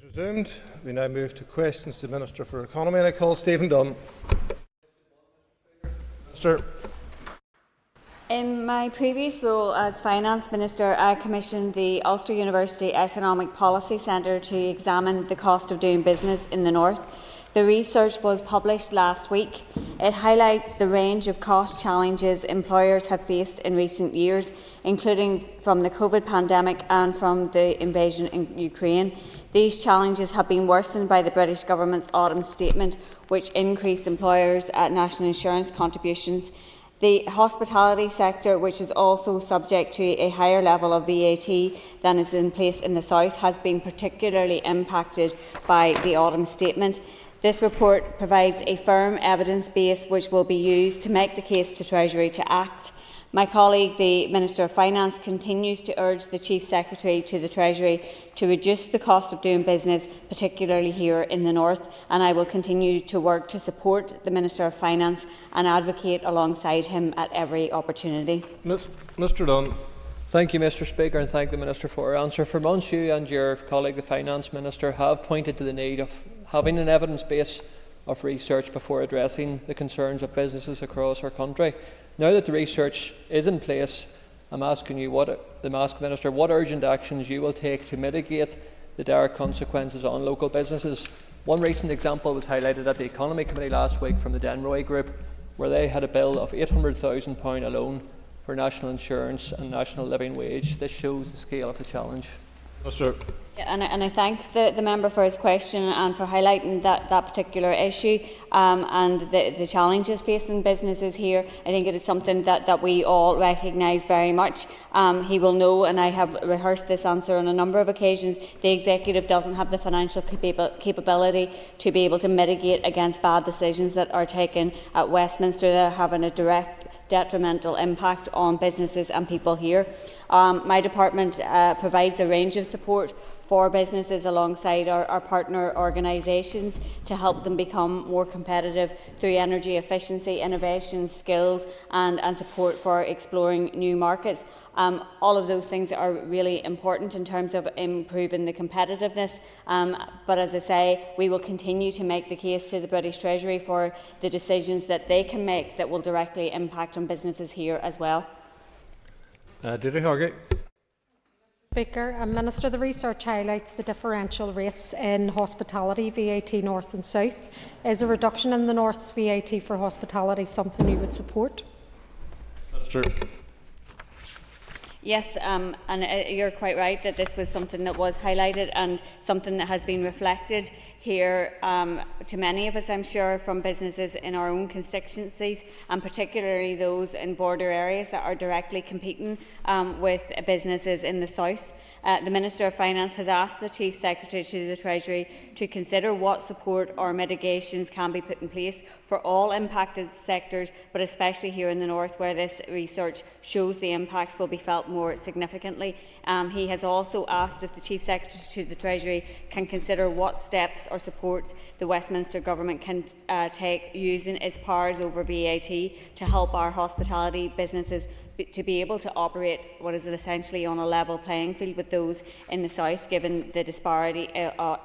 Resumed. We now move to questions to the Minister for Economy, and I call Stephen Dunn. Minister. In my previous role as Finance Minister, I commissioned the Ulster University Economic Policy Centre to examine the cost of doing business in the North. The research was published last week. It highlights the range of cost challenges employers have faced in recent years, including from the COVID pandemic and from the invasion in Ukraine. These challenges have been worsened by the British Government's autumn statement, which increased employers' national insurance contributions. The hospitality sector, which is also subject to a higher level of VAT than is in place in the South, has been particularly impacted by the autumn statement. This report provides a firm evidence base which will be used to make the case to Treasury to act. My colleague, the Minister of Finance, continues to urge the Chief Secretary to the Treasury to reduce the cost of doing business, particularly here in the North, and I will continue to work to support the Minister of Finance and advocate alongside him at every opportunity. Mr Dunn. Thank you, Mr Speaker, and thank the Minister for her answer. For months, you and your colleague, the Finance Minister, have pointed to the need of having an evidence base of research before addressing the concerns of businesses across our country. Now that the research is in place, I'm asking you, the Minister, what urgent actions you will take to mitigate the dire consequences on local businesses. One recent example was highlighted at the Economy Committee last week from the Denroy Group, where they had a bill of £800,000 alone for national insurance and national living wage. This shows the scale of the challenge. Minister. And I thank the member for his question and for highlighting that particular issue and the challenges facing businesses here. I think it is something that we all recognise very much. He will know, and I have rehearsed this answer on a number of occasions, the Executive doesn't have the financial capability to be able to mitigate against bad decisions that are taken at Westminster that are having a direct detrimental impact on businesses and people here. My department provides a range of support for businesses alongside our partner organisations to help them become more competitive through energy efficiency, innovation, skills and support for exploring new markets. All of those things are really important in terms of improving the competitiveness, but as I say, we will continue to make the case to the British Treasury for the decisions that they can make that will directly impact on businesses here as well. Deirdre Hargett. Speaker and Minister, the research highlights the differential rates in hospitality, VAT North and South. Is a reduction in the North's VAT for hospitality something you would support? Minister. Yes, and you're quite right that this was something that was highlighted and something that has been reflected here to many of us, I'm sure, from businesses in our own constituencies, and particularly those in border areas that are directly competing with businesses in the South. The Minister of Finance has asked the Chief Secretary to the Treasury to consider what support or mitigations can be put in place for all impacted sectors, but especially here in the North, where this research shows the impacts will be felt more significantly. He has also asked if the Chief Secretary to the Treasury can consider what steps or support the Westminster Government can take using its powers over VAT to help our hospitality businesses to be able to operate what is essentially on a level playing field with those in the South, given the disparity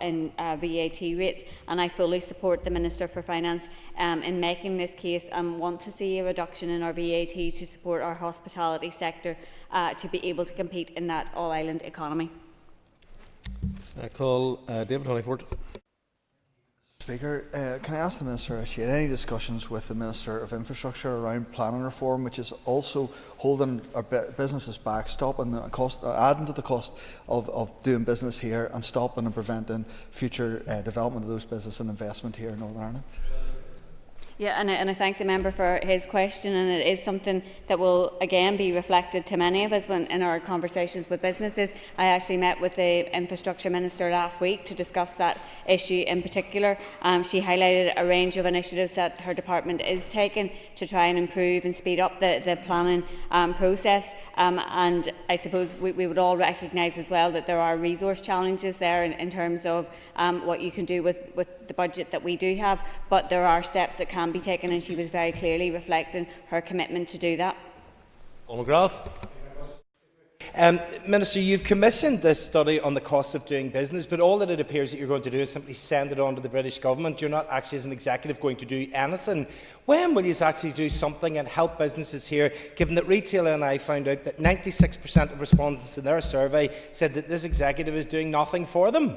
in VAT rates. And I fully support the Minister for Finance in making this case and want to see a reduction in our VAT to support our hospitality sector to be able to compete in that all-island economy. I call David Honeyford. Speaker, can I ask the Minister if she had any discussions with the Minister of Infrastructure around planning reform, which is also holding our businesses back, stopping the cost, adding to the cost of doing business here, and stopping and preventing future development of those business and investment here in Northern Ireland? Yeah, and I thank the member for his question, and it is something that will again be reflected to many of us when in our conversations with businesses. I actually met with the Infrastructure Minister last week to discuss that issue in particular. She highlighted a range of initiatives that her department is taking to try and improve and speed up the planning process, and I suppose we would all recognise as well that there are resource challenges there in terms of what you can do with the budget that we do have, but there are steps that can be taken, and she was very clearly reflecting her commitment to do that. Paul McGrath. Minister, you've commissioned this study on the cost of doing business, but all that it appears that you're going to do is simply send it on to the British Government. You're not actually, as an executive, going to do anything. When will you actually do something and help businesses here, given that Retail and I found out that 96% of respondents in their survey said that this executive is doing nothing for them?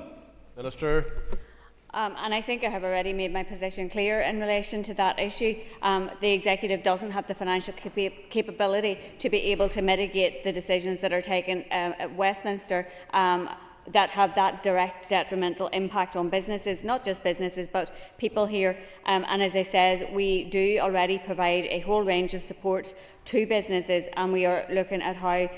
Minister. And I think I have already made my position clear in relation to that issue. The Executive doesn't have the financial capability to be able to mitigate the decisions that are taken at Westminster that have that direct detrimental impact on businesses, not just businesses but people here. And as I said, we do already provide a whole range of support to businesses, and we are looking at how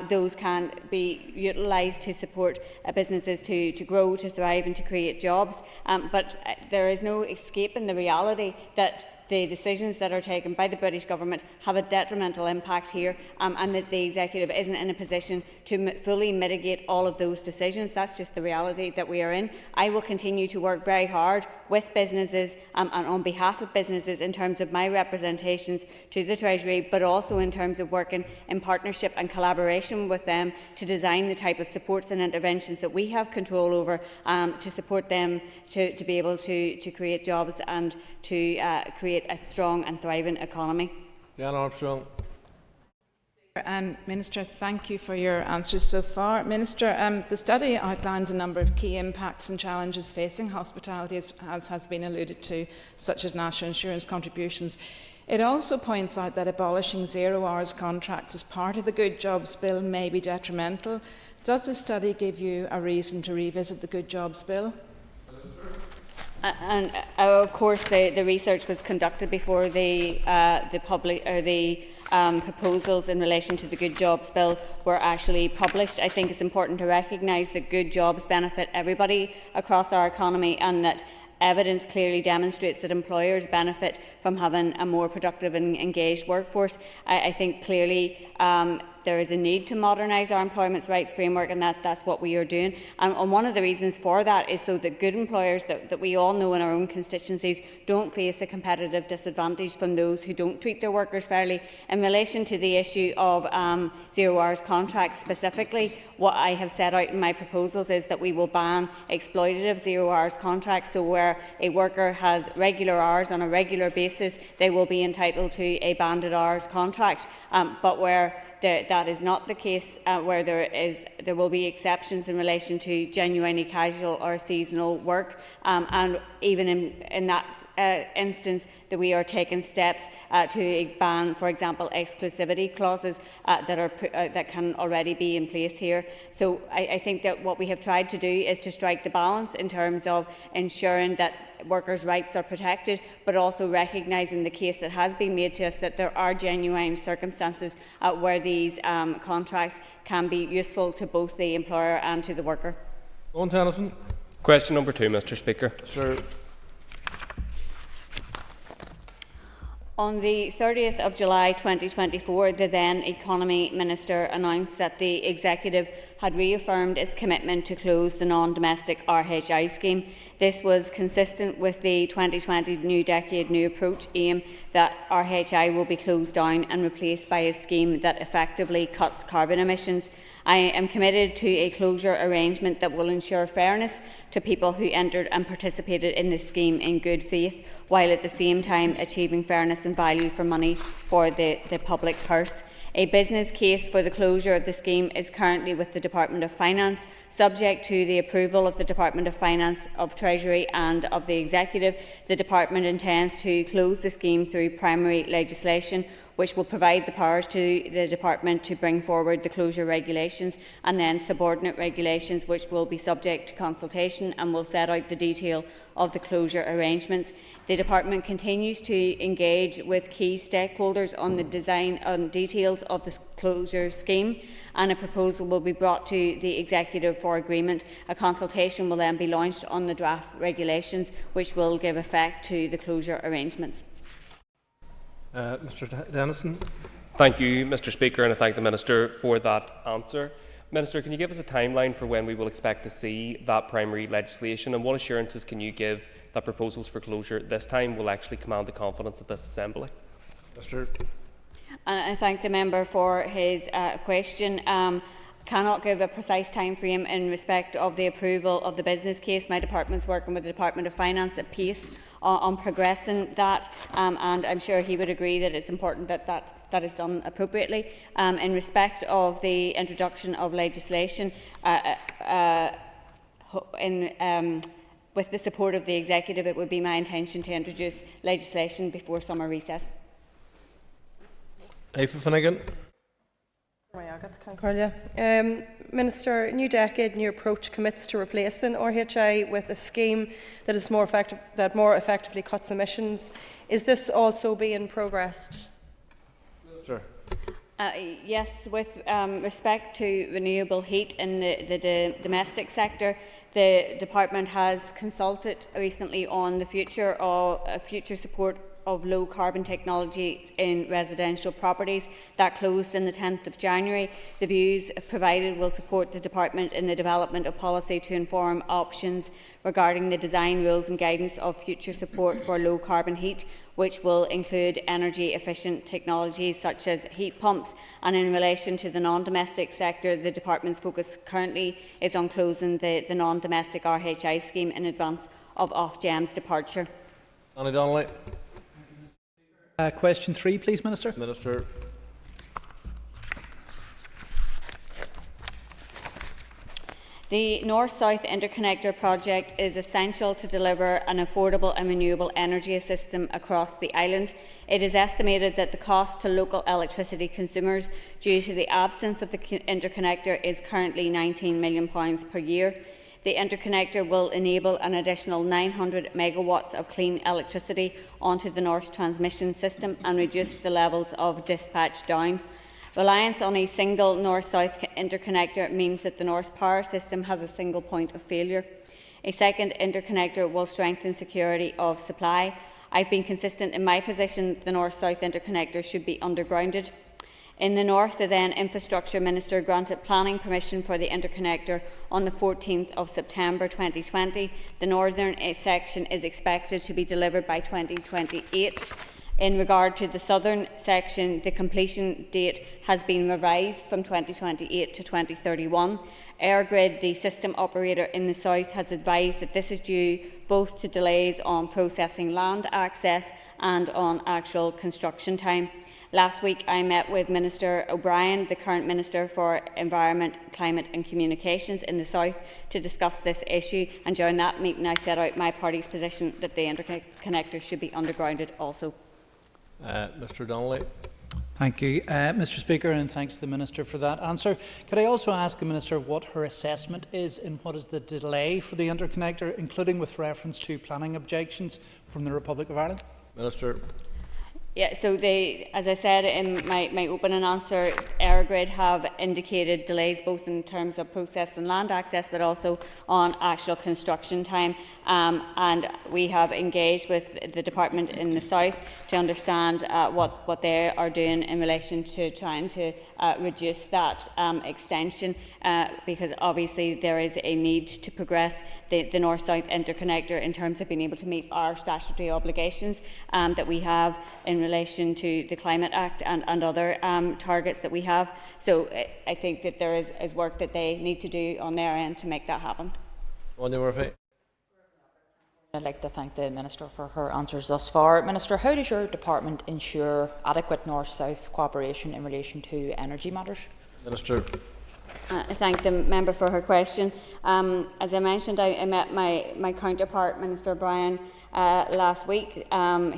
those can be utilised to support businesses to grow, to thrive and to create jobs. But there is no escaping the reality that the decisions that are taken by the British Government have a detrimental impact here, and that the Executive isn't in a position to fully mitigate all of those decisions. That's just the reality that we are in. I will continue to work very hard with businesses and on behalf of businesses in terms of my representations to the Treasury, but also in terms of working in partnership and collaboration with them to design the type of supports and interventions that we have control over, to support them to be able to create jobs and to create a strong and thriving economy. Jan Armstrong. Minister, thank you for your answers so far. Minister, the study outlines a number of key impacts and challenges facing hospitality, as has been alluded to, such as national insurance contributions. It also points out that abolishing 0 hours contracts as part of the Good Jobs Bill may be detrimental. Does the study give you a reason to revisit the Good Jobs Bill? And of course, the research was conducted before the proposals in relation to the Good Jobs Bill were actually published. I think it's important to recognise that good jobs benefit everybody across our economy, and that evidence clearly demonstrates that employers benefit from having a more productive and engaged workforce. I think clearly there is a need to modernise our employment rights framework, and that's what we are doing. And one of the reasons for that is so that good employers that we all know in our own constituencies don't face a competitive disadvantage from those who don't treat their workers fairly. In relation to the issue of 0 hours contracts specifically, what I have set out in my proposals is that we will ban exploitative 0 hours contracts. So where a worker has regular hours on a regular basis, they will be entitled to a banded hours contract. But where that is not the case, where there will be exceptions in relation to genuinely casual or seasonal work, and even in that instance that we are taking steps to ban, for example, exclusivity clauses that can already be in place here. So I think that what we have tried to do is to strike the balance in terms of ensuring that workers' rights are protected, but also recognising the case that has been made to us that there are genuine circumstances where these contracts can be useful to both the employer and to the worker. Owen Tennyson. Question number 2, Mr. Speaker. Sure. On the 30th of July 2024, the then Economy Minister announced that the Executive had reaffirmed its commitment to close the non-domestic RHI scheme. This was consistent with the 2020 New Decade New Approach aim that RHI will be closed down and replaced by a scheme that effectively cuts carbon emissions. I am committed to a closure arrangement that will ensure fairness to people who entered and participated in this scheme in good faith, while at the same time achieving fairness and value for money for the public purse. A business case for the closure of the scheme is currently with the Department of Finance. Subject to the approval of the Department of Finance, of Treasury and of the Executive, the Department intends to close the scheme through primary legislation, which will provide the powers to the Department to bring forward the closure regulations, and then subordinate regulations which will be subject to consultation and will set out the detail of the closure arrangements. The Department continues to engage with key stakeholders on the design and details of the closure scheme, and a proposal will be brought to the Executive for agreement. A consultation will then be launched on the draft regulations, which will give effect to the closure arrangements. Mr. Dennison. Thank you, Mr. Speaker, and I thank the Minister for that answer. Minister, can you give us a timeline for when we will expect to see that primary legislation, and what assurances can you give that proposals for closure this time will actually command the confidence of this Assembly? Mr. And I thank the member for his question. Cannot give a precise time frame in respect of the approval of the business case. My department's working with the Department of Finance at pace on progressing that, and I'm sure he would agree that it's important that that is done appropriately. In respect of the introduction of legislation, with the support of the Executive, it would be my intention to introduce legislation before summer recess. Aoife Finnegan. Minister, New Decade, new approach commits to replacing RHI with a scheme that is more effectively cuts emissions. Is this also being progressed? Minister. Yes, with respect to renewable heat in the domestic sector, the department has consulted recently on the future support of low carbon technology in residential properties. That closed on the 10th of January. The views provided will support the department in the development of policy to inform options regarding the design, rules and guidance of future support for low carbon heat, which will include energy efficient technologies such as heat pumps. And in relation to the non-domestic sector, the department's focus currently is on closing the non-domestic RHI scheme in advance of Ofgem's departure. Annie Donnelly. Question 3, please, Minister. Minister. The North-South interconnector project is essential to deliver an affordable and renewable energy system across the island. It is estimated that the cost to local electricity consumers due to the absence of the interconnector is currently £19 million per year. The interconnector will enable an additional 900 megawatts of clean electricity onto the North transmission system and reduce the levels of dispatch down. Reliance on a single North-South interconnector means that the North power system has a single point of failure. A second interconnector will strengthen security of supply. I've been consistent in my position that the North-South interconnector should be undergrounded. In the North, the then Infrastructure Minister granted planning permission for the interconnector on the 14th of September 2020. The northern section is expected to be delivered by 2028. In regard to the southern section, the completion date has been revised from 2028 to 2031. EirGrid, the system operator in the south, has advised that this is due both to delays on processing land access and on actual construction time. Last week I met with Minister O'Brien, the current Minister for Environment, Climate and Communications in the South, to discuss this issue, and during that meeting I set out my party's position that the interconnector should be undergrounded also. Mr Donnelly. Thank you, Mr Speaker, and thanks to the Minister for that answer. Could I also ask the Minister what her assessment is in what is the delay for the interconnector, including with reference to planning objections from the Republic of Ireland? Minister. Yeah, so as I said in my opening answer, EirGrid have indicated delays both in terms of process and land access, but also on actual construction time. And we have engaged with the department in the south to understand what they are doing in relation to trying to reduce that extension, because obviously there is a need to progress the North-South interconnector in terms of being able to meet our statutory obligations that we have in relation to the Climate Act and other targets that we have. So I think that there is work that they need to do on their end to make that happen. I'd like to thank the Minister for her answers thus far. Minister, how does your department ensure adequate North-South cooperation in relation to energy matters? Minister. I thank the member for her question. As I mentioned, I met my counterpart, Minister O'Brien, last week.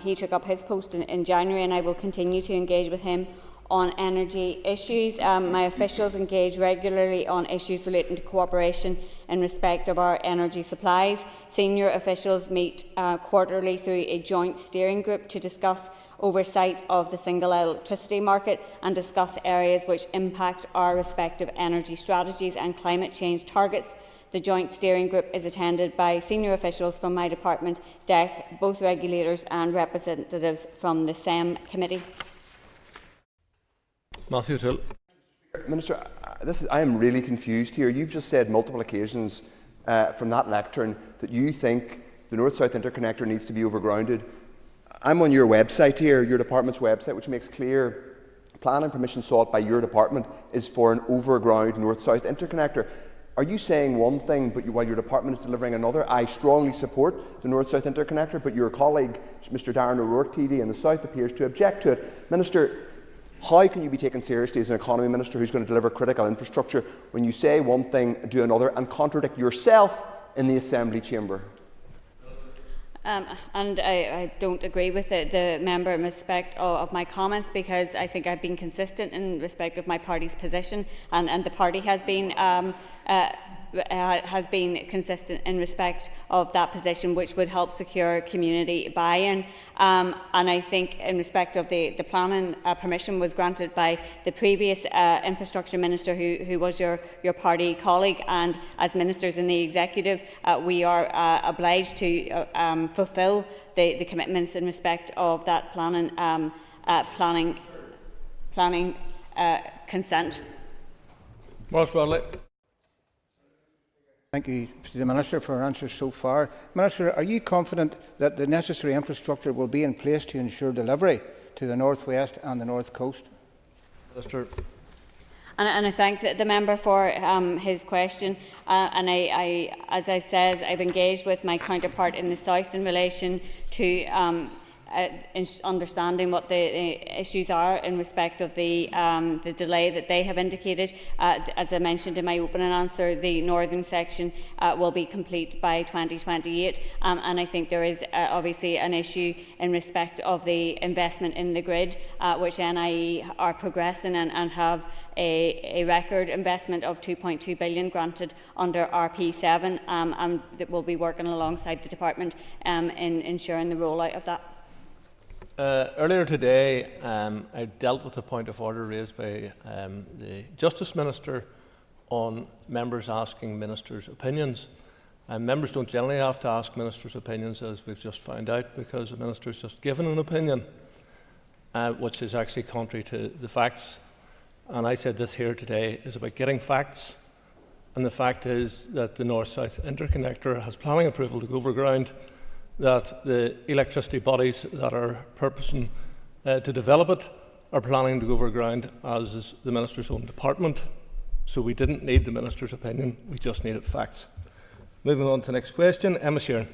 He took up his post in January, and I will continue to engage with him on energy issues. My officials engage regularly on issues relating to cooperation in respect of our energy supplies. Senior officials meet quarterly through a joint steering group to discuss oversight of the single electricity market and discuss areas which impact our respective energy strategies and climate change targets. The joint steering group is attended by senior officials from my department, DEC, both regulators and representatives from the SEM committee. Matthew Till. Minister, I am really confused here. You've just said multiple occasions from that lectern that you think the North-South interconnector needs to be overgrounded. I'm on your website here, your department's website, which makes clear planning permission sought by your department is for an overground north-south interconnector. Are you saying one thing, but while your department is delivering another? I strongly support the north-south interconnector, but your colleague, Mr Darren O'Rourke, TD in the south, appears to object to it. Minister, how can you be taken seriously as an economy minister who's going to deliver critical infrastructure when you say one thing, do another, and contradict yourself in the Assembly chamber? And I don't agree with the member in respect of my comments, because I think I've been consistent in respect of my party's position, and the party has been consistent in respect of that position, which would help secure community buy-in. And I think in respect of the planning permission was granted by the previous infrastructure minister, who was your party colleague, and as ministers in the executive we are obliged to fulfil the commitments in respect of that planning consent. Thank you to the Minister for her answers so far. Minister, are you confident that the necessary infrastructure will be in place to ensure delivery to the North West and the North Coast? Minister. And I thank the member for his question. And as I said, I've engaged with my counterpart in the South in relation to understanding what the issues are in respect of the delay that they have indicated. As I mentioned in my opening answer, the northern section will be complete by 2028, and I think there is obviously an issue in respect of the investment in the grid, which NIE are progressing and have a record investment of 2.2 billion granted under RP7, and that will be working alongside the department in ensuring the rollout of that. Earlier today, I dealt with a point of order raised by the Justice Minister on members asking ministers' opinions. Members don't generally have to ask ministers' opinions, as we've just found out, because the minister's just given an opinion, which is actually contrary to the facts. And I said this here today is about getting facts, and the fact is that the North-South interconnector has planning approval to go overground, that the electricity bodies that are purposing to develop it are planning to go overground, as is the Minister's own department. So we didn't need the Minister's opinion, we just needed facts. Moving on to the next question, Emma Sheeran.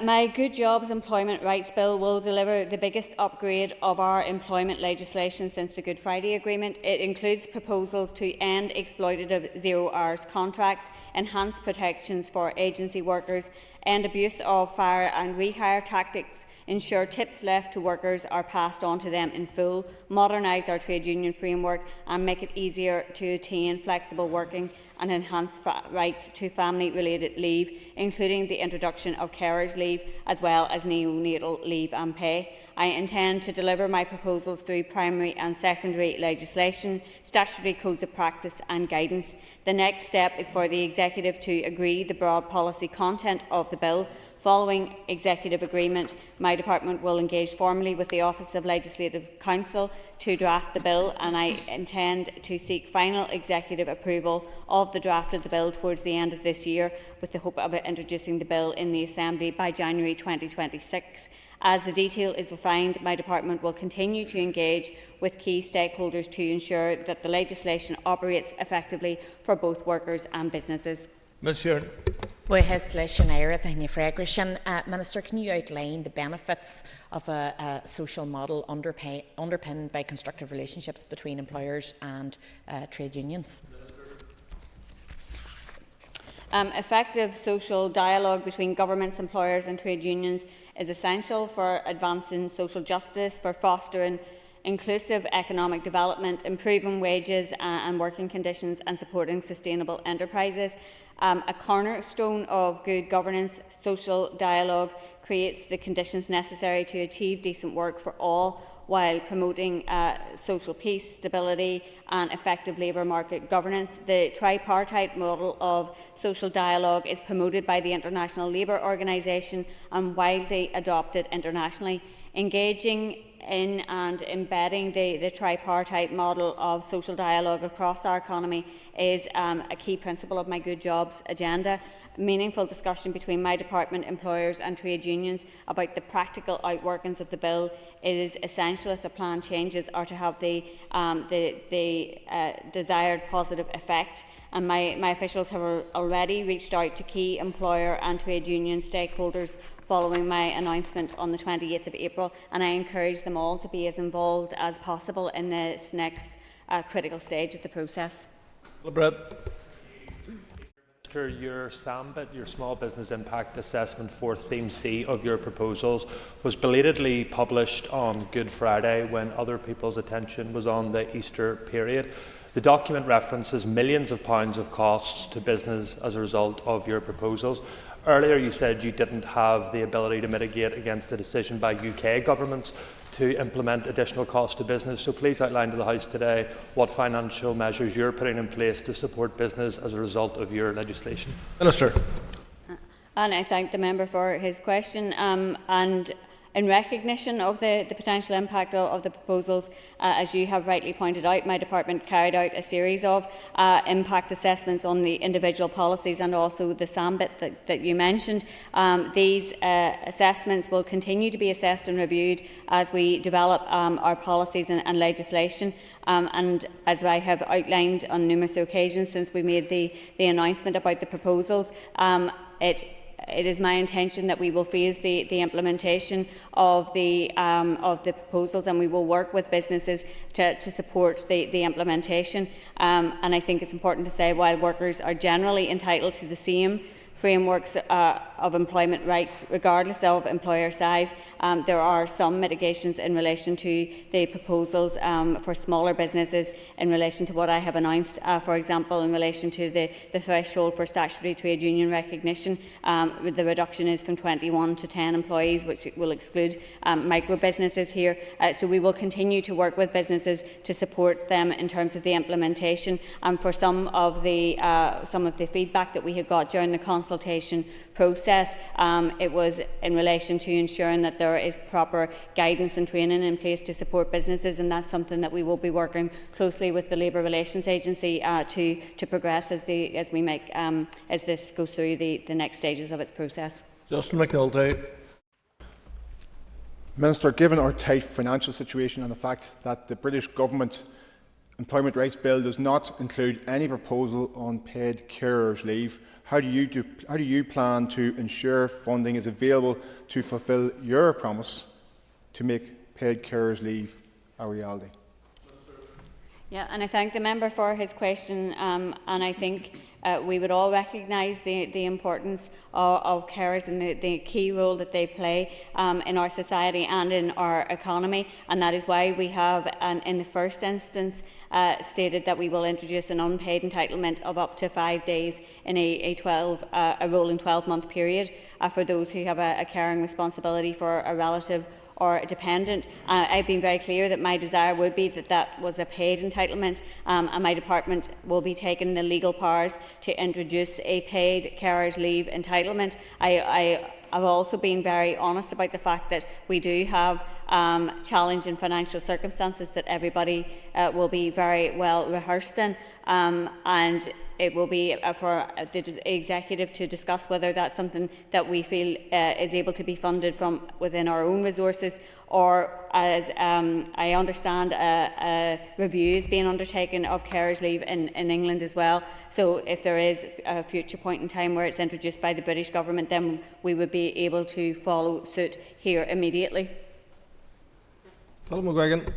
My Good Jobs Employment Rights Bill will deliver the biggest upgrade of our employment legislation since the Good Friday Agreement. It includes proposals to end exploitative zero-hours contracts, enhance protections for agency workers, end abuse of fire and rehire tactics, ensure tips left to workers are passed on to them in full, modernise our trade union framework and make it easier to attain flexible working, and enhance rights to family-related leave, including the introduction of carers' leave as well as neonatal leave and pay. I intend to deliver my proposals through primary and secondary legislation, statutory codes of practice and guidance. The next step is for the Executive to agree the broad policy content of the bill. Following executive agreement, my department will engage formally with the Office of Legislative Counsel to draft the bill, and I intend to seek final executive approval of the draft of the bill towards the end of this year, with the hope of introducing the bill in the Assembly by January 2026. As the detail is refined, my department will continue to engage with key stakeholders to ensure that the legislation operates effectively for both workers and businesses. Ms Sheeran. Minister, can you outline the benefits of a social model underpinned by constructive relationships between employers and trade unions? Effective social dialogue between governments, employers and trade unions is essential for advancing social justice, for fostering inclusive economic development, improving wages and working conditions and supporting sustainable enterprises. A cornerstone of good governance, social dialogue creates the conditions necessary to achieve decent work for all, while promoting social peace, stability and effective labour market governance. The tripartite model of social dialogue is promoted by the International Labour Organisation and widely adopted internationally. Engaging in and embedding the tripartite model of social dialogue across our economy is a key principle of my Good Jobs agenda. Meaningful discussion between my department, employers and trade unions about the practical outworkings of the bill is essential if the plan changes are to have the desired positive effect. And my officials have already reached out to key employer and trade union stakeholders following my announcement on the 28th of April, and I encourage them all to be as involved as possible in this next critical stage of the process. Your SAMBIT, your Small Business Impact Assessment 4th Theme C of your proposals, was belatedly published on Good Friday when other people's attention was on the Easter period. The document references millions of pounds of costs to business as a result of your proposals. Earlier you said you didn't have the ability to mitigate against the decision by UK governments to implement additional costs to business, so please outline to the House today what financial measures you're putting in place to support business as a result of your legislation. Minister. And I thank the member for his question. And in recognition of the potential impact of the proposals, as you have rightly pointed out, my department carried out a series of impact assessments on the individual policies and also the SAMBIT that you mentioned. These assessments will continue to be assessed and reviewed as we develop our policies and legislation. And as I have outlined on numerous occasions since we made the announcement about the proposals, it is my intention that we will phase the implementation of the proposals, and we will work with businesses to support the implementation. And I think it's important to say, while workers are generally entitled to the same frameworks of employment rights regardless of employer size, there are some mitigations in relation to the proposals for smaller businesses in relation to what I have announced. For example, in relation to the threshold for statutory trade union recognition, the reduction is from 21 to 10 employees, which will exclude micro businesses here. So we will continue to work with businesses to support them in terms of the implementation. For some of the feedback that we had got during the consultation process, it was in relation to ensuring that there is proper guidance and training in place to support businesses, and that's something that we will be working closely with the Labour Relations Agency to progress as this goes through the next stages of its process. Justin McNulty. Minister, given our tight financial situation and the fact that the British Government Employment Rights Bill does not include any proposal on paid carers' leave, how do you plan to ensure funding is available to fulfil your promise to make paid carers' leave a reality? Yeah, and I thank the member for his question, and I think we would all recognise the importance of carers and the key role that they play in our society and in our economy, and that is why we have, in the first instance, stated that we will introduce an unpaid entitlement of up to 5 days in a rolling 12-month period for those who have a caring responsibility for a relative or dependent. I've been very clear that my desire would be that was a paid entitlement, and my department will be taking the legal powers to introduce a paid carers' leave entitlement. I've also been very honest about the fact that we do have challenging financial circumstances that everybody will be very well rehearsed in, and it will be for the executive to discuss whether that's something that we feel is able to be funded from within our own resources, or as I understand a review is being undertaken of carers' leave in England as well. So if there is a future point in time where it's introduced by the British Government, then we would be able to follow suit here immediately. Philip McGuigan.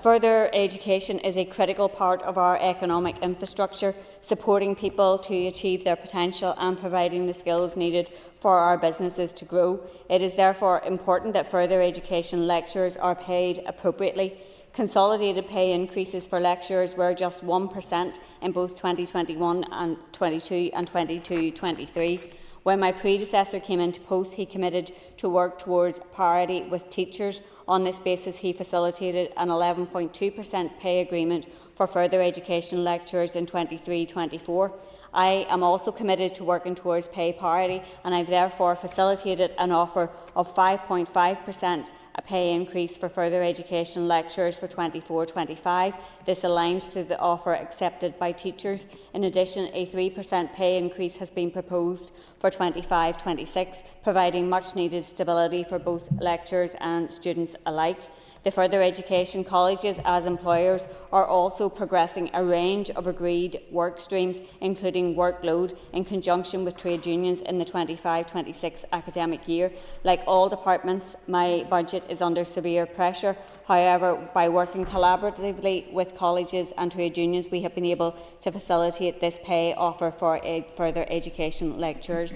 Further education is a critical part of our economic infrastructure, supporting people to achieve their potential and providing the skills needed for our businesses to grow. It is therefore important that further education lecturers are paid appropriately. Consolidated pay increases for lecturers were just 1% in both 2021 and 22 and 22-23. When my predecessor came into post, he committed to work towards parity with teachers. On this basis, he facilitated an 11.2% pay agreement for further education lecturers in 23-24. I am also committed to working towards pay parity, and I've therefore facilitated an offer of 5.5% a pay increase for further education lecturers for 24-25. This aligns to the offer accepted by teachers. In addition, a 3% pay increase has been proposed for 25-26, providing much needed stability for both lecturers and students alike. The further education colleges, as employers, are also progressing a range of agreed work streams, including workload, in conjunction with trade unions in the 25-26 academic year. Like all departments, my budget is under severe pressure. However, by working collaboratively with colleges and trade unions, we have been able to facilitate this pay offer for further education lecturers.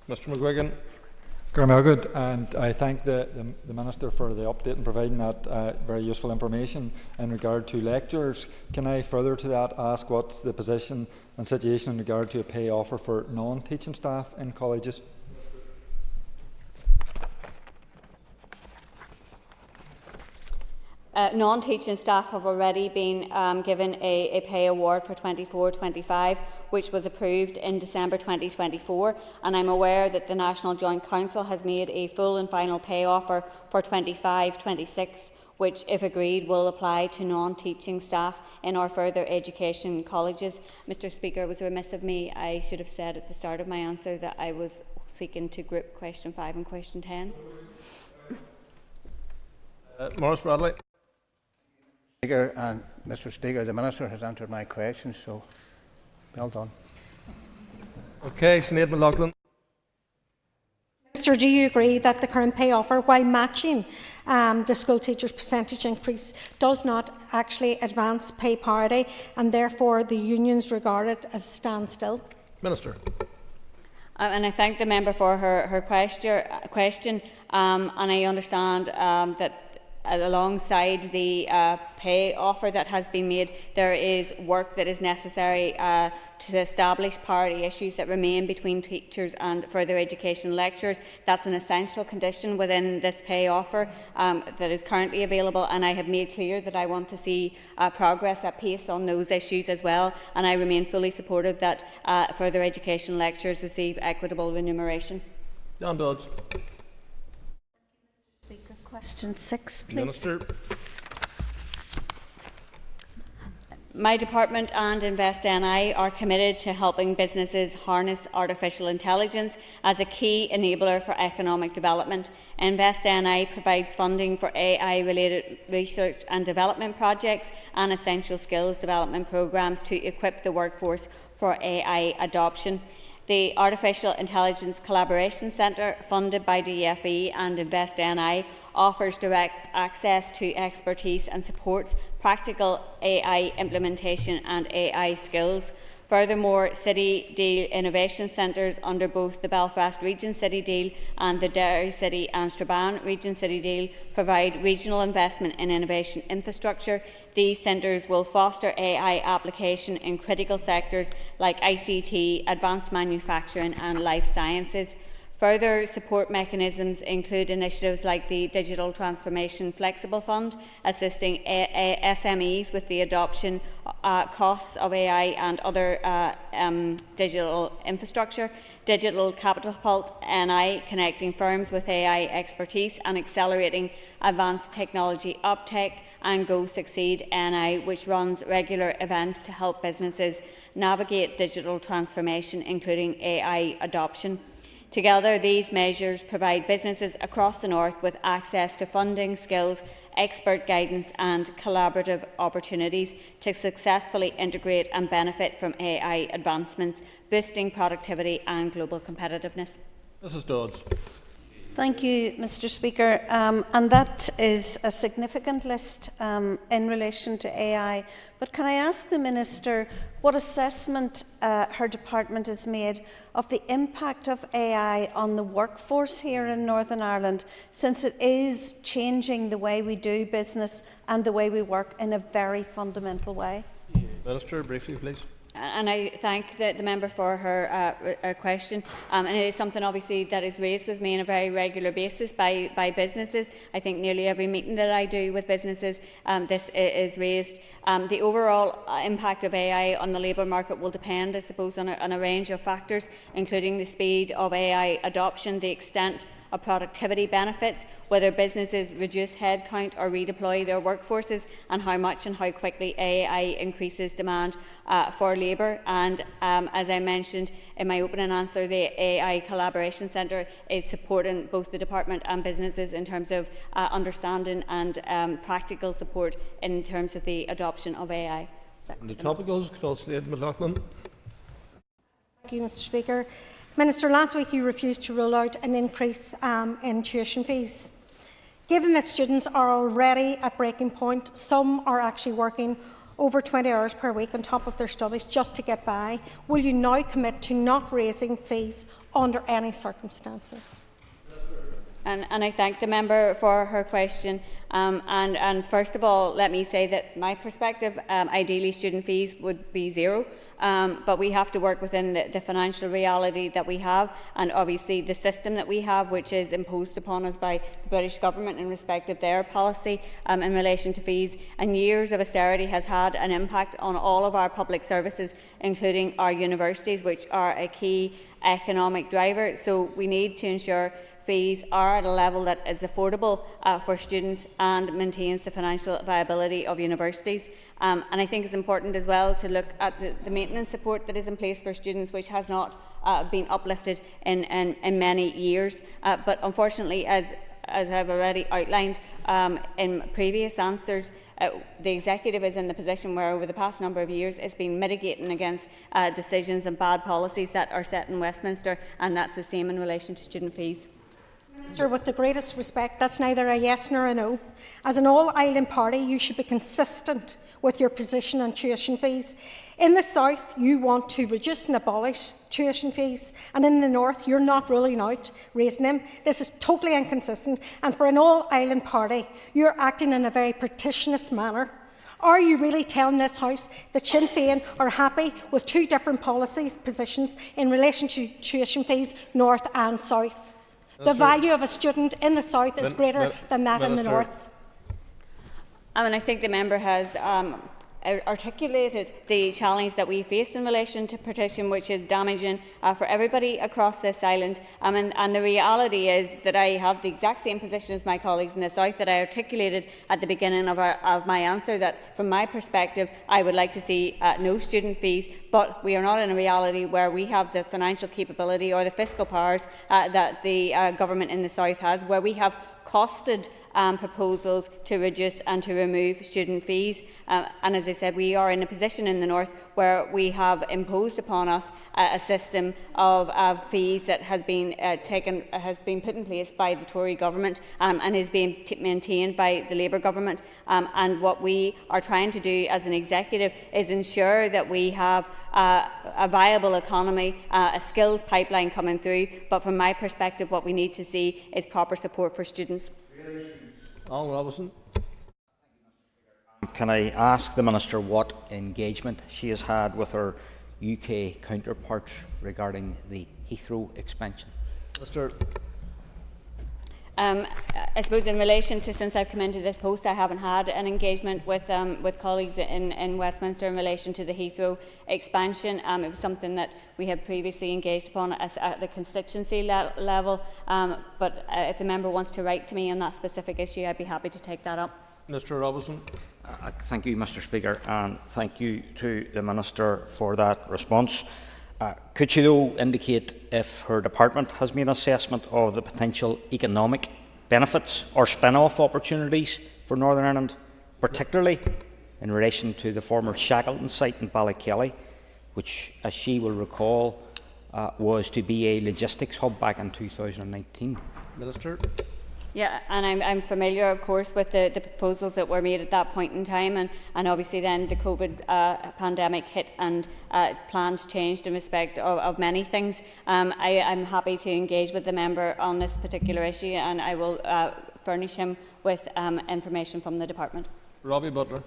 Mr McGuigan. And I thank the Minister for the update and providing that very useful information in regard to lecturers. Can I further to that ask what's the position and situation in regard to a pay offer for non-teaching staff in colleges? Non-teaching staff have already been given a pay award for 24-25, which was approved in December 2024, and I'm aware that the National Joint Council has made a full and final pay offer for 25-26, which, if agreed, will apply to non-teaching staff in our further education colleges. Mr Speaker, it was remiss of me. I should have said at the start of my answer that I was seeking to group question 5 and question 10. Maurice Bradley. Speaker, and Mr Speaker, the Minister has answered my question, so well done. Okay, Sinead McLaughlin. Minister, do you agree that the current pay offer, while matching the school teachers' percentage increase, does not actually advance pay parity, and therefore the unions regard it as a standstill? Minister. And I thank the member for her question, and I understand that alongside the pay offer that has been made, there is work that is necessary to establish parity issues that remain between teachers and further education lecturers. That's an essential condition within this pay offer that is currently available, and I have made clear that I want to see progress at pace on those issues as well, and I remain fully supportive that further education lecturers receive equitable remuneration. John Dodds. Question 6, please. Minister. My department and InvestNI are committed to helping businesses harness artificial intelligence as a key enabler for economic development. InvestNI provides funding for AI-related research and development projects and essential skills development programmes to equip the workforce for AI adoption. The Artificial Intelligence Collaboration Centre, funded by DFE and InvestNI, offers direct access to expertise and supports practical AI implementation and AI skills. Furthermore, City Deal Innovation Centres under both the Belfast Region City Deal and the Derry City and Strabane Region City Deal provide regional investment in innovation infrastructure. These centres will foster AI application in critical sectors like ICT, advanced manufacturing and life sciences. Further support mechanisms include initiatives like the Digital Transformation Flexible Fund, assisting SMEs with the adoption costs of AI and other digital infrastructure, Digital Catapult NI, connecting firms with AI expertise and accelerating advanced technology uptake, and Go Succeed NI, which runs regular events to help businesses navigate digital transformation, including AI adoption. Together, these measures provide businesses across the North with access to funding, skills, expert guidance and collaborative opportunities to successfully integrate and benefit from AI advancements, boosting productivity and global competitiveness. Mrs Dodds. Thank you, Mr Speaker. And that is a significant list in relation to AI. But can I ask the Minister what assessment her department has made of the impact of AI on the workforce here in Northern Ireland, since it is changing the way we do business and the way we work in a very fundamental way? Minister, briefly, please. And I thank the member for her question. And it is something obviously that is raised with me on a very regular basis by businesses. I think nearly every meeting that I do with businesses, this is raised. The overall impact of AI on the labour market will depend, I suppose, on a range of factors, including the speed of AI adoption, the extent of productivity benefits, whether businesses reduce headcount or redeploy their workforces, and how much and how quickly AI increases demand for labour. And as I mentioned in my opening answer, the AI Collaboration Centre is supporting both the department and businesses in terms of understanding and practical support in terms of the adoption of AI. The topicals, Councillor McLaughlin. Thank you, Mr. Speaker. Minister, last week you refused to rule out an increase in tuition fees. Given that students are already at breaking point, some are actually working over 20 hours per week on top of their studies just to get by, will you now commit to not raising fees under any circumstances? And I thank the member for her question. And first of all, let me say that my perspective, ideally student fees would be zero. But we have to work within the financial reality that we have, and obviously the system that we have, which is imposed upon us by the British Government in respect of their policy in relation to fees. And years of austerity has had an impact on all of our public services, including our universities, which are a key economic driver. So we need to ensure fees are at a level that is affordable for students and maintains the financial viability of universities. And I think it's important as well to look at the maintenance support that is in place for students, which has not been uplifted in many years. But unfortunately, as I've already outlined in previous answers, the executive is in the position where over the past number of years it's been mitigating against decisions and bad policies that are set in Westminster, and that's the same in relation to student fees. Minister, with the greatest respect, that's neither a yes nor a no. As an all-island party, you should be consistent with your position on tuition fees. In the south, you want to reduce and abolish tuition fees, and in the north, you're not ruling out raising them. This is totally inconsistent, and for an all-island party, you're acting in a very partitionist manner. Are you really telling this House that Sinn Féin are happy with two different policy positions in relation to tuition fees, north and south? The value of a student in the south is greater than that in the north. And I think the member has articulated the challenge that we face in relation to partition, which is damaging for everybody across this island. And the reality is that I have the exact same position as my colleagues in the south that I articulated at the beginning of my answer, that from my perspective I would like to see no student fees, but we are not in a reality where we have the financial capability or the fiscal powers that the government in the south has, where we have costed proposals to reduce and to remove student fees. And as I said, we are in a position in the north where we have imposed upon us a system of fees that has been put in place by the Tory government and is being maintained by the Labour government. And what we are trying to do as an executive is ensure that we have a viable economy, a skills pipeline coming through. But from my perspective, what we need to see is proper support for students. Alan Robinson. Can I ask the Minister what engagement she has had with her UK counterparts regarding the Heathrow expansion? Minister. I suppose in relation to, since I've come into this post, I haven't had an engagement with colleagues in Westminster in relation to the Heathrow expansion. It was something that we had previously engaged upon at the constituency level, but if the member wants to write to me on that specific issue, I'd be happy to take that up. Mr. Robinson. Thank you, Mr. Speaker, and thank you to the Minister for that response. Could she, though, indicate if her department has made an assessment of the potential economic benefits or spin-off opportunities for Northern Ireland, particularly in relation to the former Shackleton site in Ballykelly, which, as she will recall, was to be a logistics hub back in 2019? Minister. Yeah, and I'm familiar, of course, with the proposals that were made at that point in time, and obviously then the COVID pandemic hit and plans changed in respect of many things. I'm happy to engage with the member on this particular issue, and I will furnish him with information from the department. Robbie Butler.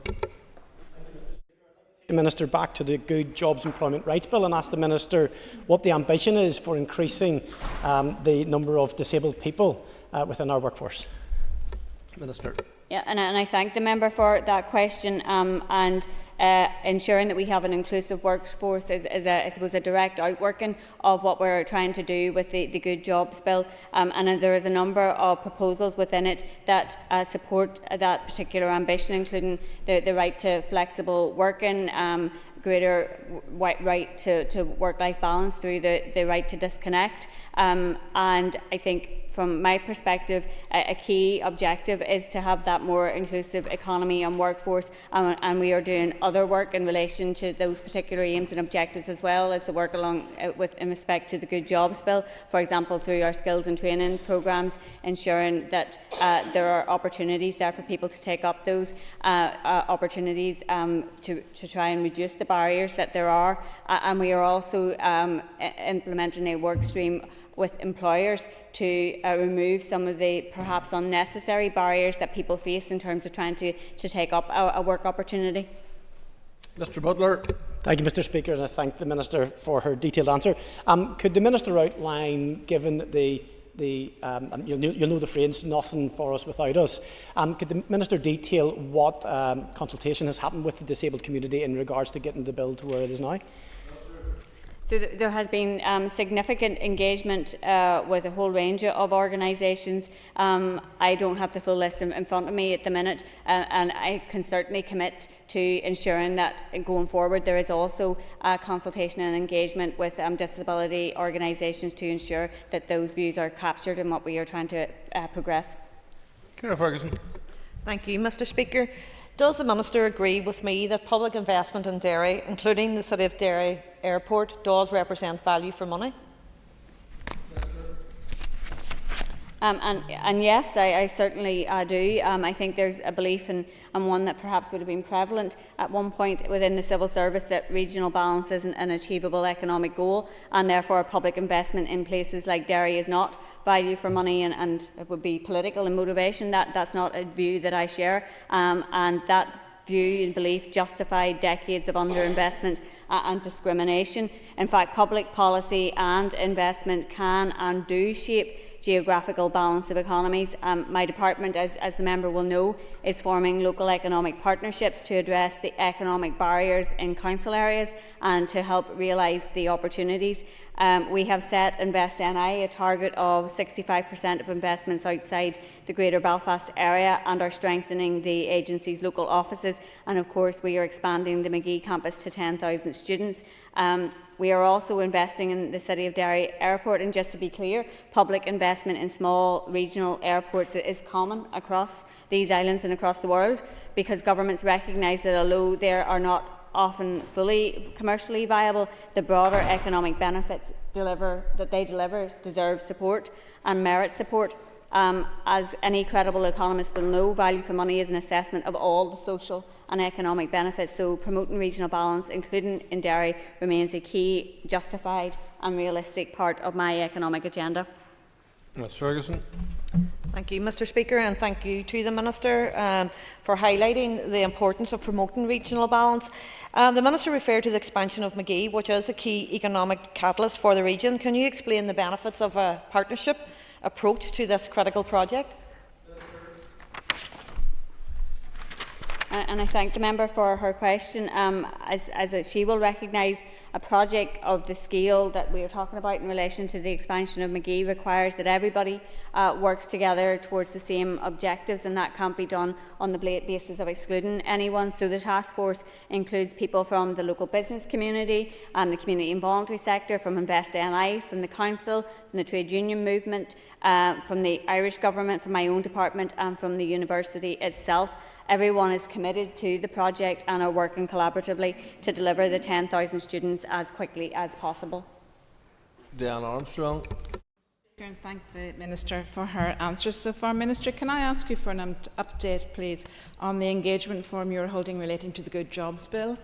the Minister back to the Good Jobs Employment Rights Bill and ask the Minister what the ambition is for increasing the number of disabled people within our workforce. Minister. Yeah, and I thank the member for that question. Ensuring that we have an inclusive workforce is I suppose, a direct outworking of what we're trying to do with the Good Jobs Bill. And there is a number of proposals within it that support that particular ambition, including the right to flexible working, greater right to work-life balance through the right to disconnect. And I think, from my perspective, a key objective is to have that more inclusive economy and workforce, and we are doing other work in relation to those particular aims and objectives, as well as the work along in respect to the Good Jobs Bill. For example, through our skills and training programmes, ensuring that there are opportunities there for people to take up those opportunities to try and reduce the barriers that there are. And we are also implementing a work stream with employers to remove some of the perhaps unnecessary barriers that people face in terms of trying to take up a work opportunity. Mr. Butler. Thank you, Mr. Speaker, and I thank the Minister for her detailed answer. Could the Minister outline, given you'll know the phrase "nothing for us without us," could the Minister detail what consultation has happened with the disabled community in regards to getting the bill to where it is now? So there has been significant engagement with a whole range of organisations. I don't have the full list in front of me at the minute, and I can certainly commit to ensuring that going forward there is also consultation and engagement with disability organisations to ensure that those views are captured in what we are trying to progress. Ciara Ferguson. Thank you, Mr. Speaker. Does the Minister agree with me that public investment in Derry, including the City of Derry Airport, does represent value for money? And yes, I certainly do. I think there's a belief, and one that perhaps would have been prevalent at one point within the civil service, that regional balance isn't an achievable economic goal, and therefore public investment in places like Derry is not value for money, and it would be political in motivation. That's not a view that I share, and that view and belief justified decades of underinvestment and discrimination. In fact, public policy and investment can and do shape geographical balance of economies. My department, as the member will know, is forming local economic partnerships to address the economic barriers in council areas and to help realise the opportunities. We have set Invest NI a target of 65% of investments outside the Greater Belfast area, and are strengthening the agency's local offices. And of course, we are expanding the Magee campus to 10,000 students. We are also investing in the City of Derry Airport, and just to be clear, public investment in small regional airports is common across these islands and across the world, because governments recognise that although they are not often fully commercially viable, the broader economic benefits that they deliver deserve support and merit support. As any credible economist will know, value for money is an assessment of all the social and economic benefits, so promoting regional balance, including in Derry, remains a key, justified and realistic part of my economic agenda. Ms. Ferguson. Thank you, Mr. Speaker, and thank you to the Minister for highlighting the importance of promoting regional balance. The Minister referred to the expansion of Magee, which is a key economic catalyst for the region. Can you explain the benefits of a partnership approach to this critical project? And I thank the member for her question. As she will recognise, a project of the scale that we are talking about in relation to the expansion of Magee requires that everybody works together towards the same objectives, and that can't be done on the basis of excluding anyone. So the task force includes people from the local business community and the community and voluntary sector, from Invest NI, from the council, from the trade union movement, from the Irish government, from my own department, and from the university itself. Everyone is committed to the project and are working collaboratively to deliver the 10,000 students as quickly as possible. Diana Armstrong. And thank the Minister for her answers so far. Minister, can I ask you for an update, please, on the engagement forum you're holding relating to the Good Jobs Bill?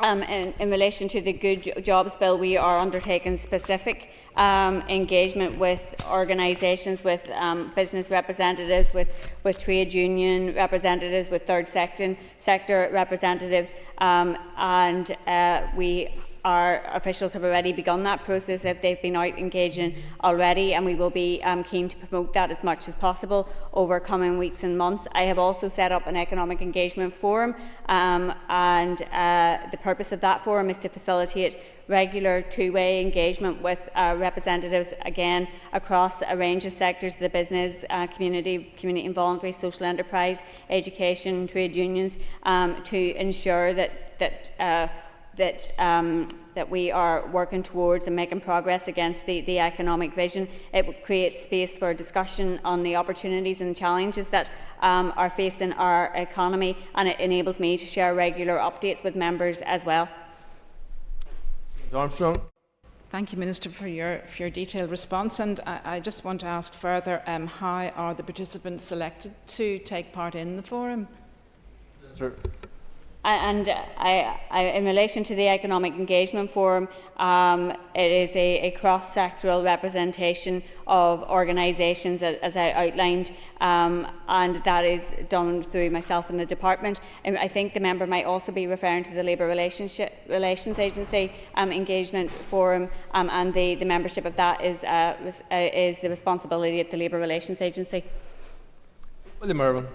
In relation to the Good Jobs Bill, we are undertaking specific engagement with organisations, with business representatives, with trade union representatives, with third sector representatives, and our officials have already begun that process if they've been out engaging already, and we will be keen to promote that as much as possible over coming weeks and months. I have also set up an economic engagement forum, and the purpose of that forum is to facilitate regular two-way engagement with representatives, again, across a range of sectors, the business, community and voluntary, social enterprise, education, trade unions, to ensure that we are working towards and making progress against the economic vision. It will create space for discussion on the opportunities and challenges that are facing our economy, and it enables me to share regular updates with members as well. Armstrong. Thank you, Minister, for your detailed response. And I just want to ask further, how are the participants selected to take part in the forum? Sir. And in relation to the Economic Engagement Forum, it is a cross-sectoral representation of organisations, as I outlined, and that is done through myself and the department. And I think the member might also be referring to the Labour Relations Agency Engagement Forum, and the membership of that is the responsibility of the Labour Relations Agency. William Irwin.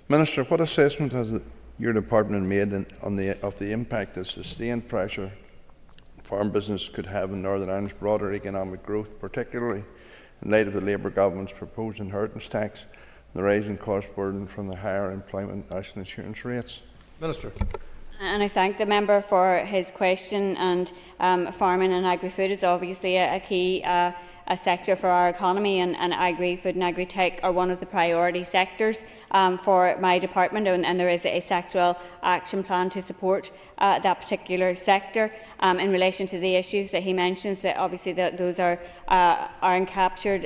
Minister, what assessment has your department made of the impact that sustained pressure farm business could have in Northern Ireland's broader economic growth, particularly in light of the Labour government's proposed inheritance tax and the rising cost burden from the higher employment national insurance rates? Minister. And I thank the member for his question. And farming and agri-food is obviously a key a sector for our economy, and agri-food and agri-tech are one of the priority sectors for my department, and there is a sectoral action plan to support that particular sector. In relation to the issues that he mentions, that obviously those are encaptured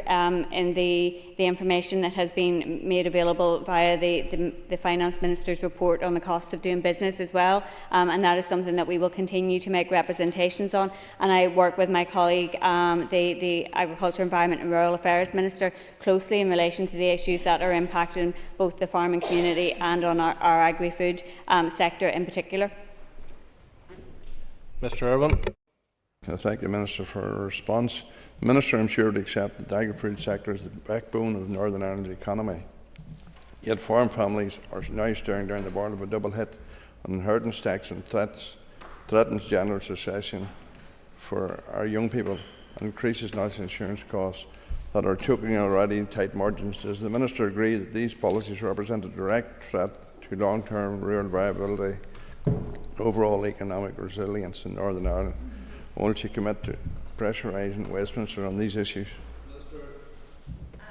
in the information that has been made available via the Finance Minister's report on the cost of doing business as well, and that is something that we will continue to make representations on. And I work with my colleague, the Agriculture, Environment and Rural Affairs Minister, closely in relation to the issues that are impacting both the farming community and on our agri-food sector in particular. Mr. Irwin. I thank the Minister for her response. The Minister, I'm sure, would accept that the agri-food sector is the backbone of Northern Ireland's economy. Yet farm families are now staring down the barrel of a double hit on inheritance tax and threatens general recession for our young people and increases national insurance costs that are choking already tight margins. Does the Minister agree that these policies represent a direct threat to long-term rural viability and overall economic resilience in Northern Ireland? Will she commit to pressurising Westminster on these issues?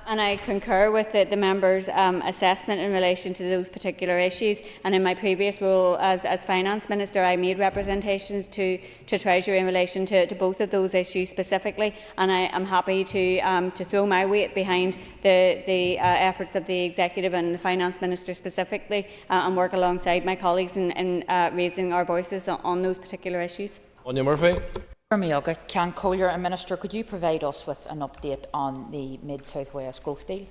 And I concur with the member's assessment in relation to those particular issues. And in my previous role as Finance Minister, I made representations to Treasury in relation to both of those issues specifically. And I am happy to throw my weight behind the efforts of the Executive and the Finance Minister specifically, and work alongside my colleagues in raising our voices on those particular issues. Anya Murphy. Can Collier and Minister, could you provide us with an update on the Mid-South West growth deal?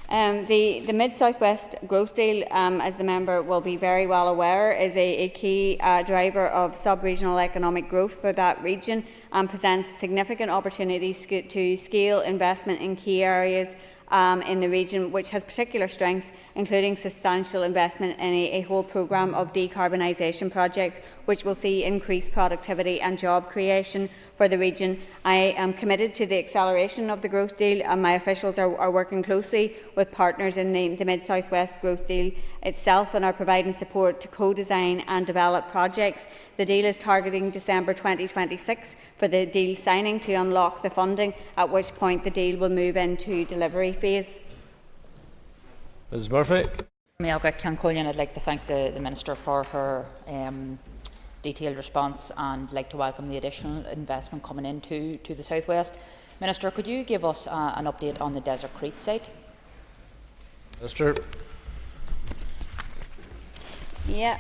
The Mid-South West growth deal, as the member will be very well aware, is a key driver of sub-regional economic growth for that region, and presents significant opportunities to scale investment in key areas in the region, which has particular strengths, including substantial investment in a whole programme of decarbonisation projects, which will see increased productivity and job creation for the region. I am committed to the acceleration of the growth deal, and my officials are working closely with partners in the Mid-South West growth deal itself, and are providing support to co-design and develop projects. The deal is targeting December 2026 for the deal signing to unlock the funding, at which point the deal will move into delivery phase. Ms. Murphy. I'd like to thank the Minister for her detailed response, and like to welcome the additional investment coming into the South West. Minister, could you give us an update on the Desert Creek site? Minister. Yeah,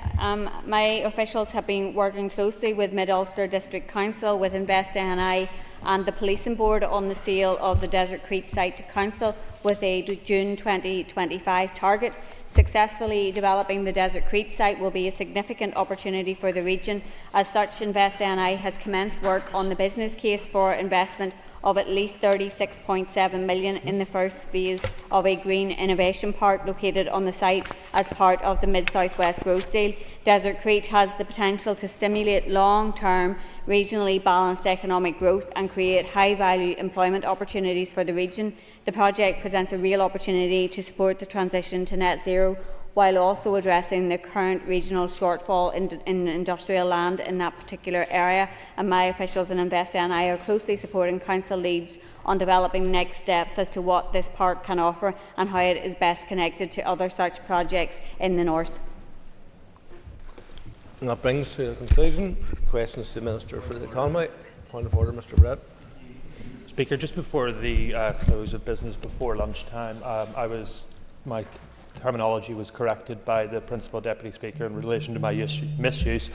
my officials have been working closely with Mid-Ulster District Council, with Invest NI and the Policing Board on the sale of the Desert Creek site to Council with a June 2025 target. Successfully developing the Desert Creek site will be a significant opportunity for the region. As such, Invest NI has commenced work on the business case for investment of at least $36.7 million in the first phase of a green innovation park located on the site as part of the Mid-South West Growth Deal. Desert Creek has the potential to stimulate long-term, regionally balanced economic growth and create high-value employment opportunities for the region. The project presents a real opportunity to support the transition to net zero, while also addressing the current regional shortfall in industrial land in that particular area. And my officials in Invest NI are closely supporting Council leads on developing next steps as to what this park can offer and how it is best connected to other such projects in the north. And that brings to the conclusion questions to the Minister for the Economy. Point of order, Mr. Brett. Speaker, just before the close of business before lunchtime, my terminology was corrected by the Principal Deputy Speaker in relation to my misuse